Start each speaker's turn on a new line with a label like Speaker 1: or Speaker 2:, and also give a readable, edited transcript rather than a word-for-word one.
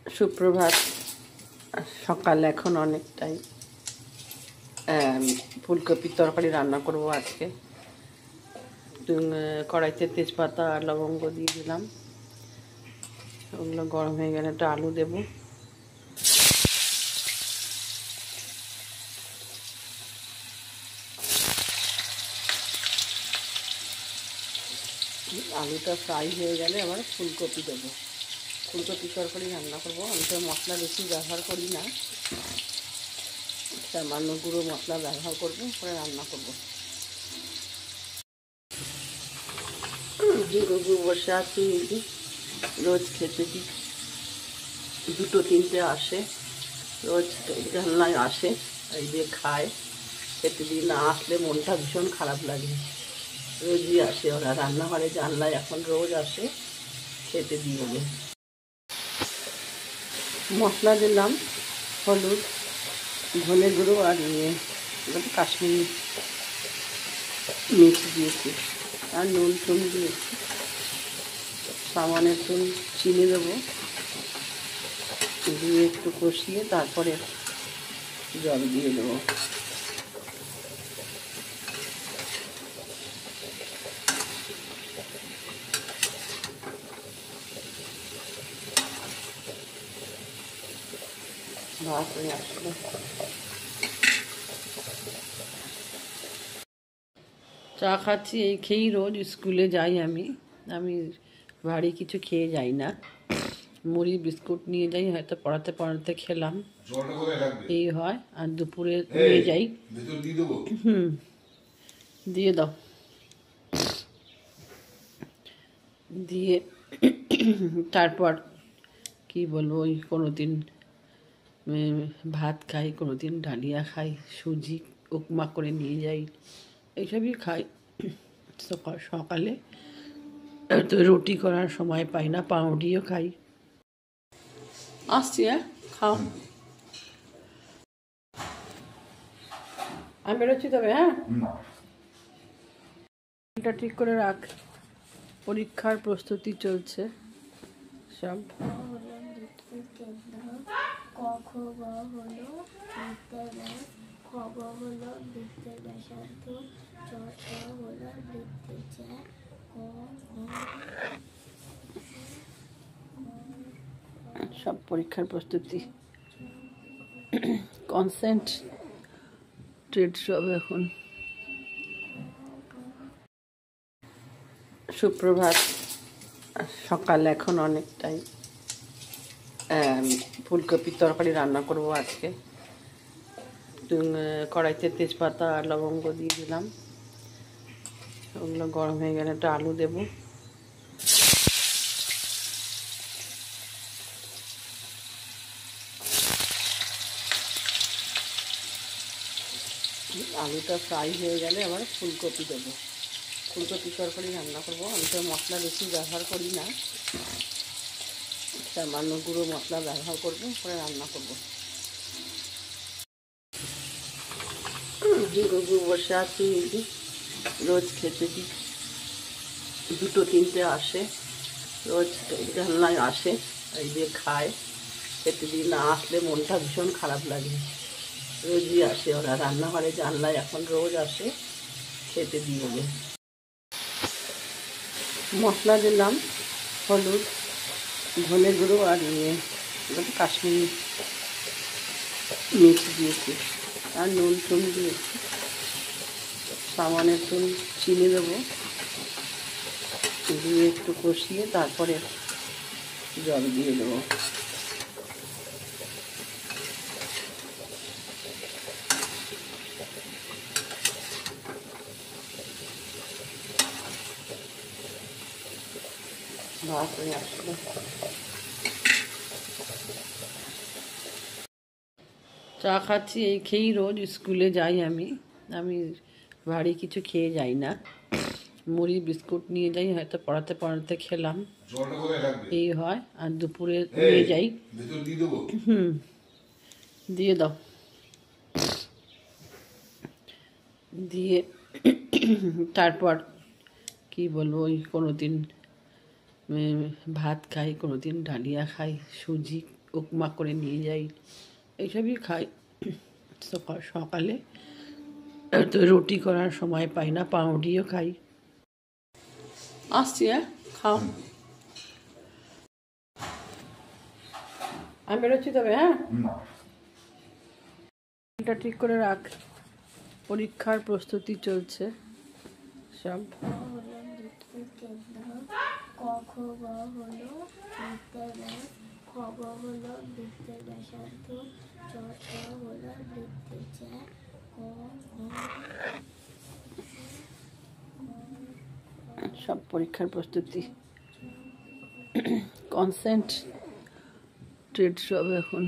Speaker 1: সুপ্রভাত। সকাল এখন অনেকটাই। ফুলকপির তরকারি রান্না করব আজকে। কড়াইতে তেজপাতা আর লবঙ্গ দিয়ে দিলাম। ওগুলো গরম হয়ে গেলে একটা আলু দেব। আলুটা ফ্রাই হয়ে গেলে আবার ফুলকপি দেবো। ফুলকপির তরকারি রান্না করব। আমি তো মশলা বেশি ব্যবহার করি না, সামান্য গুঁড়ো মশলা ব্যবহার করবো, করে রান্না করব। গরু বসে আছি, রোজ খেতে দিই। 2-3টে আসে, রোজ জানলায় আসে, এই দিয়ে খায়। খেতে দিই না, আসলে মনটা ভীষণ খারাপ লাগে। রোজই আসে ওরা, রান্নাঘরে জানলায় এখন রোজ আসে, খেতে দিই বলে। মশলা দিলাম হলুদ, ধনে গুঁড়ো আর কাশ্মীরি মির্চ দিয়েছি, আর নুন টুন দিয়েছি। সামান্য একটু চিনি দেবো, দিয়ে একটু কষিয়ে তারপরে জল দিয়ে দেবো। ভাত হয়ে আসলো। চা খাচ্ছি, এই খেয়েই রোজ স্কুলে যাই আমি। বাড়ি কিছু খেয়ে যাই না, মুড়ি বিস্কুট নিয়ে যাই, হয়তো পড়াতে পড়াতে খেলাম, এই হয়। আর দুপুরে নিয়ে যাই। দিয়ে দাও। দিয়ে তারপর কি বলবো, ওই কোনো দিন ভাত খাই, কোনো দিন ডালিয়া খাই, সুজি উপমা করে নিয়ে যাই, এইসবই খাই। সকালে তো রুটি করার সময় পাই না, পাউরুটিও খাই। আসছি, হ্যাঁ, খাও। আমি বেরোচ্ছি তবে, হ্যাঁ। এটা ঠিক করে রাখ, পরীক্ষার প্রস্তুতি চলছে সব। সব পরীক্ষার প্রস্তুতি, কনসেন্ট্রেট সব এখন। সুপ্রভাত। সকাল এখন অনেকটাই। ফুলকপির তরকারি রান্না করব আজকে। কড়াইতে তেজপাতা আর লবঙ্গ দিয়ে দিলাম। ওগুলো গরম হয়ে গেলে একটা আলু দেব। আলুটা ফ্রাই হয়ে গেলে আবার ফুলকপি দেবো। ফুলকপির তরকারি রান্না করব। আমি তো মশলা বেশি ব্যবহার করি না, সামান্য গুঁড়ো মশলা ব্যবহার করবো, করে রান্না করব। গরু বসে আছি, রোজ খেতে দিই। 2-3টে আসে, রোজ জানলায় আসে, এই দিয়ে খায়। খেতে দিই না, আসলে মনটা ভীষণ খারাপ লাগে। রোজই আসে ওরা, রান্নাঘরে জানলায় এখন রোজ আসে, খেতে দিই বলে। মশলা দিলাম হলুদ, ধনে গুঁড়ো আর কাশ্মীরি মির্চ দিয়েছি, আর নুন টুন দিয়েছি। সামান্য একটু চিনি দেবো, দিয়ে একটু কষিয়ে তারপরে জল দিয়ে দেবো। ভাত হয়ে আসলো। চা খাচ্ছি, এই খেয়েই রোজ স্কুলে যাই আমি। বাড়ি কিছু খেয়ে যাই না, মুড়ি বিস্কুট নিয়ে যাই, হয়তো পড়াতে পড়াতে খেলাম, এই হয়। আর দুপুরে নিয়ে যাই। দিয়ে দাও। দিয়ে তারপর কি বলবো, ওই কোনো দিন ভাত খাই, কোনো দিন ডালিয়া খাই, সুজি উপমা করে নিয়ে যাই, এইসবই খাই। সকালে তো রুটি করার সময় পাই না, পাউরুটিও খাই। আসছি, হ্যাঁ, খাও। আমি বেরোচ্ছি তবে, হ্যাঁ। এটা ঠিক করে রাখ, পরীক্ষার প্রস্তুতি চলছে সব। সব পরীক্ষার প্রস্তুতি, কনসেন্ট্রেট সব এখন।